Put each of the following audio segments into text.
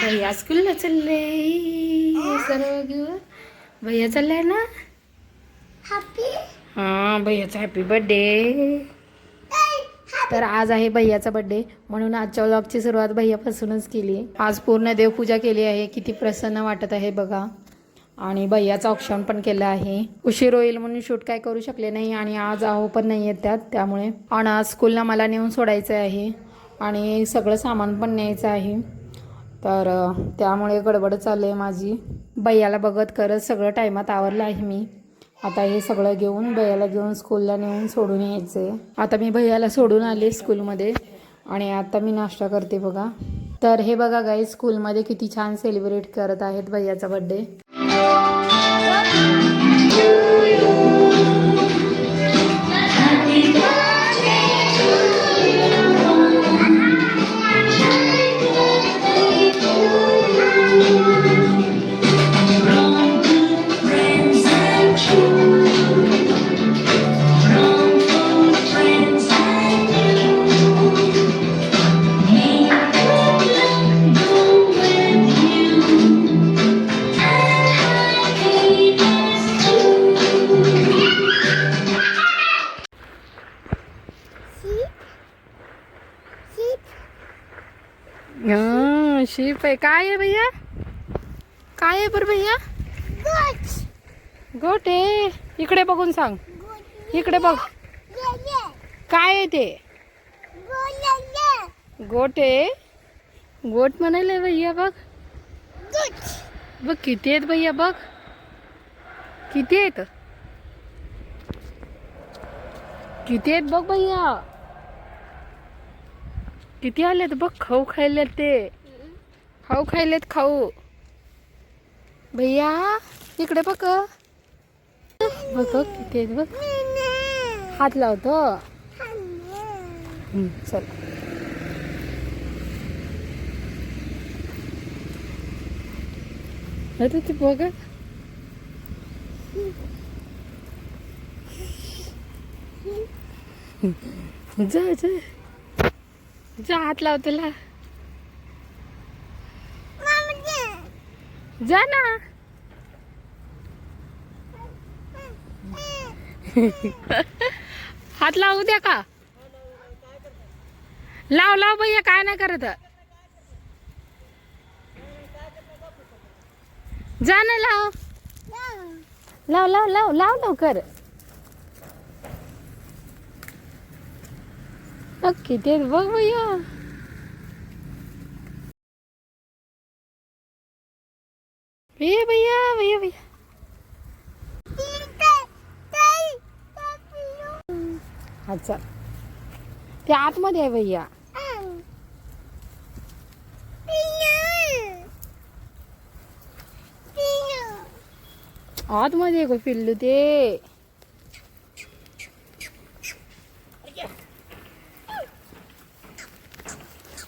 भैया स्कूलला चालले सर्व घेऊन. भैया चाललाय ना. हा भैयाचा हॅपी बर्थडे. तर आज आहे भैयाचा बर्थडे म्हणून आजच्या व्लॉगची सुरुवात भैयापासूनच केली. आज पूर्ण देवपूजा केली आहे. किती प्रसन्न वाटत आहे बघा. आणि भैयाचा ऑप्शन पण केला आहे. उशीर होईल म्हणून शूट काय करू शकले नाही आणि आज आहो पण नाही येत त्यामुळे. आणि आज स्कूलला मला नेऊन सोडायचं आहे आणि सगळं सामान पण न्यायचं आहे. तर त्यामुळे गडबड चालू आहे माझी. भैयाला बघत करत सगळं टायमात आवरलं आहे मी. आता हे सगळं घेऊन भैयाला घेऊन स्कूलला नेऊन सोडून यायचं आहे. आता मी भैयाला सोडून आले स्कूलमध्ये आणि आता मी नाश्ता करते बघा. तर हे बघा गाईज स्कूलमध्ये किती छान सेलिब्रेट करत आहेत भैयाचा बर्थडे. शीप आहे. काय आहे भैया? काय आहे बरं भैया? गोट आहे. इकडे बघून सांग. इकडे बघ. काय आहे ते? गोट आहे. गोट म्हणाले भैया बघ. बघ किती आहेत भैया बघ. किती आहेत? किती आहेत बघ भैया. किती आलेत बघ. खाऊ खायलेत ते. खाऊ खायलेत खाऊ. भैया इकडे बघ. बघ किती आहेत बघ. हात लावतो. चल अरे ते बघ. जा जा जा हात लाव तुला. जा ना. हात लावू द्या का? लाव लाव भैया काय नाही करत. जा ना लाव. लाव लाव लाव लाव लवकर. किती बघ भैया. भैया भैया भैया भैया. अच्छा ते आतमध्ये आहे भैया. आतमध्ये आहे का पिल्लू ते?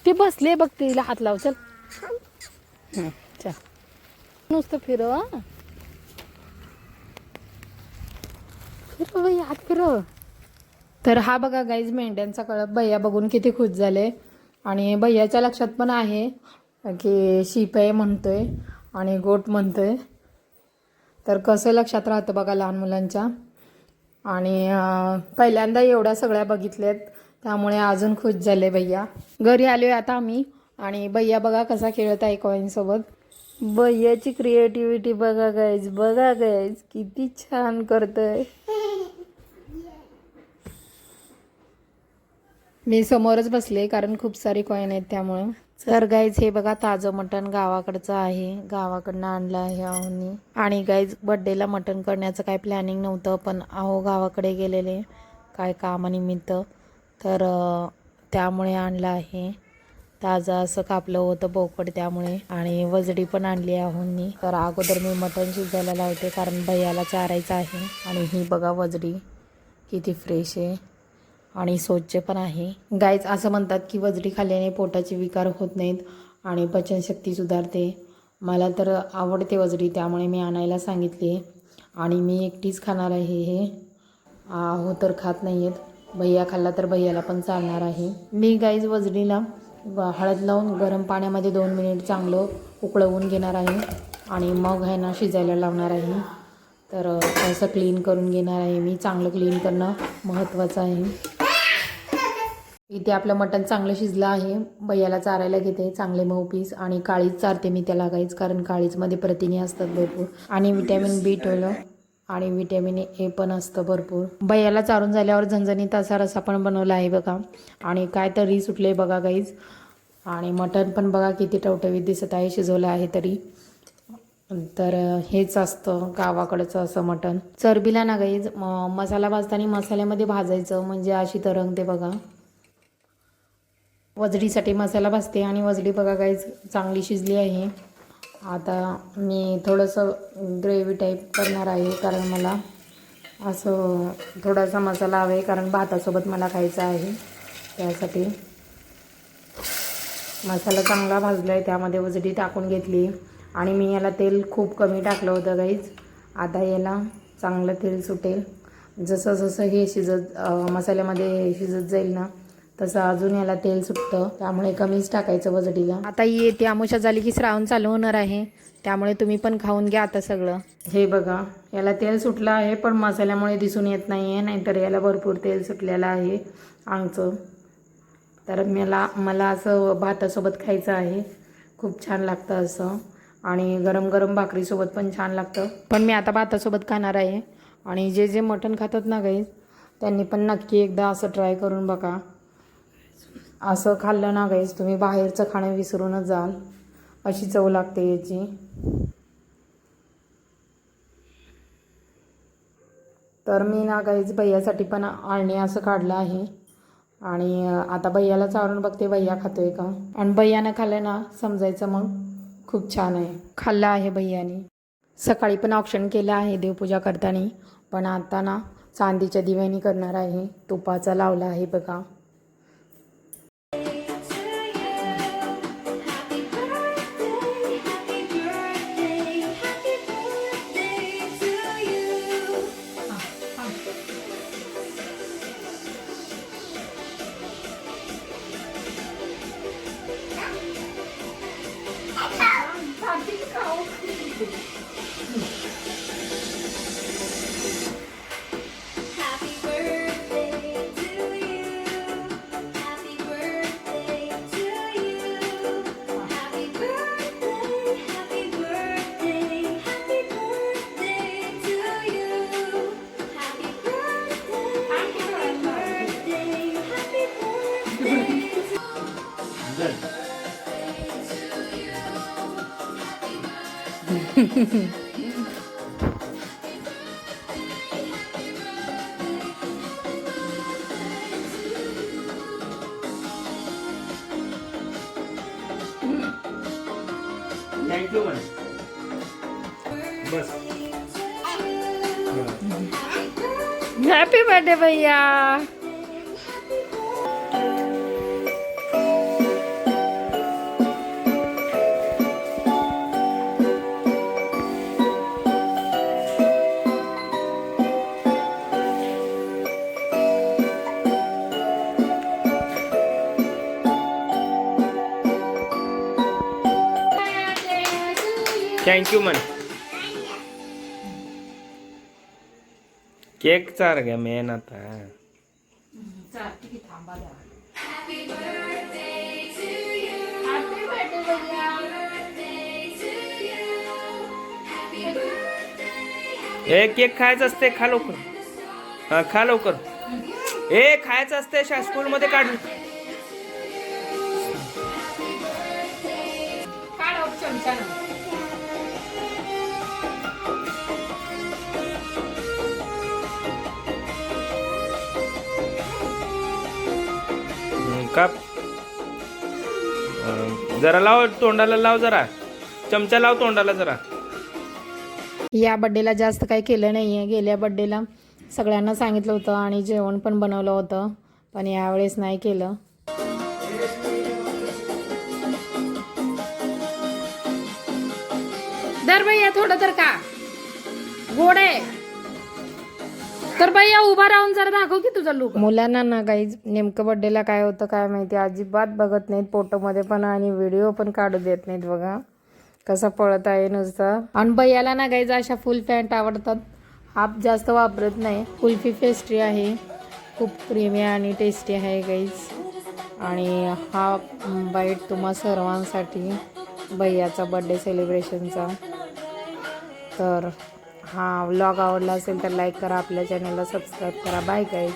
ते बसले बघ. तिला हात लाव. चल चल नुसतं फिरव. फिरव भैया हात फिरव. तर हा बघा गाईज मेंढ्यांचा कळप. भैया बघून किती खुश झाले. आणि भैयाच्या लक्षात पण आहे की शीप आहे म्हणतोय आणि गोट म्हणतोय. तर कसं लक्षात राहतं बघा लहान मुलांच्या. आणि पहिल्यांदा एवढ्या सगळ्या बघितल्यात त्यामुळे अजून खुश झाले भैया. घरी आलोय आता आम्ही आणि भैया बघा कसा खेळत आहे कॉईनसोबत. भैयाची क्रिएटिव्हिटी बघा गाईज. बघा गाईज किती छान करतोय. मी समोरच बसले कारण खूप सारी कॉईन आहेत त्यामुळं. तर गाईज हे बघा ताजं मटण गावाकडचं आहे. गावाकडनं आणलं आहे आहोनी. आणि गाईज बड्डेला मटण करण्याचं काय प्लॅनिंग नव्हतं पण आहो गावाकडे गेलेले काय कामानिमित्त. तर त्यामुळे आणलं आहे. ताजं असं कापलं होतं बोकड त्यामुळे. आणि वजडी पण आणली आहोनी. तर अगोदर मी मटण शिजायला लावते कारण भैयाला चारायचं आहे. आणि ही बघा वजडी किती फ्रेश आहे आणि स्वच्छ पण आहे. गाईज असं म्हणतात की वजडी खाल्ल्याने पोटाचे विकार होत नाहीत आणि पचनशक्ती सुधारते. मला तर आवडते वजडी त्यामुळे मी आणायला सांगितली. आणि मी एकटीच खाणार आहे हे. हो तर खात नाही आहेत. भैया खाल्ला तर भैयाला पण चालणार आहे. मी गाईज वजडीला हळद लावून गरम पाण्यामध्ये 2 मिनिट चांगलं उकळवून घेणार आहे आणि मग आहे ना शिजायला लावणार आहे. तर असं क्लीन करून घेणार आहे मी. चांगलं क्लीन करणं महत्त्वाचं आहे. इथे आपलं मटण चांगलं शिजलं आहे. भैयाला चारायला घेते चांगले मऊ पीस आणि काळीच चारते मी त्याला गाईच, कारण काळीचमध्ये प्रथिने असतात भरपूर आणि विटॅमिन B12 आणि विटॅमिन ए पण असतं भरपूर. भैयाला चारून झाल्यावर झणझणीत असा रस्सा पण बनवला आहे बघा. आणि काय तरी सुटले बघा गाईज. आणि मटण पण बघा किती टवटवीत दिसत आहे शिजवलं आहे तरी. तर हेच असतं गावाकडचं असं मटण. चरबीला ना गाईज मसाला भाजताना मसाल्यामध्ये भाजायचं म्हणजे अशी तरंगते बघा. वजडीसाठी मसाला भाजते आणि वजडी बघा गाईज चांगली शिजली आहे. आता मी थोडंसं ग्रेव्ही टाईप करणार आहे, कारण मला असं थोडासा मसाला हवा आहे, कारण भातासोबत मला खायचं आहे. त्यासाठी मसाला चांगला भाजला आहे, त्यामध्ये वजडी टाकून घेतली आणि मी याला तेल खूप कमी टाकलं होतं गाईज. आता याला चांगलं तेल सुटेल. जसं जसं हे मसाल्यामध्ये शिजत जाईल ना तसं अजून याला तेल सुटतं, त्यामुळे कमीच टाकायचं वजडीला. आता येते अमावस्या झाली की श्रावण चालू होणार आहे, त्यामुळे तुम्ही पण खाऊन घ्या आता सगळं. हे बघा याला तेल सुटलं आहे, पण मसाल्यामुळे दिसून येत नाही आहे, नाहीतर याला भरपूर तेल सुटलेलं आहे आंगचं. तर मला असं भातासोबत खायचं आहे. खूप छान लागतं असं आणि गरम गरम भाकरीसोबत पण छान लागतं. पण मी आता भातासोबत खाणार आहे. आणि जे जे मटण खातात ना गाईज त्यांनी पण नक्की एकदा असं ट्राय करून बघा. असं खाल्लं ना गाईज तुम्ही बाहेरचं खाणं विसरूनच जाल, अशी चव लागते याची. तर मी ना गाईज भैयासाठी पण आळणी असं काढलं आहे आणि आता भैयाला चारून बघते भैया खातोय का. आणि भैयानं खाल्लं ना समजायचं मग खूप छान आहे. खाल्लं आहे भैयाने. सकाळी पण ऑप्शन केलं आहे देवपूजा करताना, पण आता ना चांदीच्या दिव्यानी करणार आहे. तुपाचा लावला आहे बघा. थँक्यू म्हण बस. हॅपी बर्थडे भैया. थँक्यू म्हण. केक चार घ्या मेन आता. ए केक खायचं असते, खा लवकर. हा खा लवकर. ए खायचं असते, स्कूल मध्ये काढ. काप. जरा लाव तोंडाला, लाव जरा चमचा लाव तोंडाला जरा. या बड्डेला जास्त काही केलं नाही आहे. गेल्या बड्डेला सगळ्यांना सांगितलं होतं आणि जेवण पण बनवलं होतं, पण यावेळेस नाही केलं. दर भैया थोडं तर का गोड आहे. तर बाई या उभा राहून जरा दाखव की तुझा लुक. मुलांना ना गाईज नेमकं बर्थडेला काय होतं काय माहिती, अजिबात बघत नाहीत फोटोमध्ये पण आणि व्हिडिओ पण काढू देत नाहीत. बघा कसा पळत आहे नुसता. आणि भैयाला ना गाईज अशा फुल पॅन्ट आवडतात, हाफ जास्त वापरत नाही. कुल्फी पेस्ट्री आहे, खूप प्रेमी आणि टेस्टी आहे गाईज. आणि हा बाईट तुम्हा सर्वांसाठी भैयाचा बर्थडे सेलिब्रेशनचा. तर हा व्लॉग आवडला असेल तर लाईक करा, आपल्या चॅनलला सबस्क्राईब करा. Bye guys.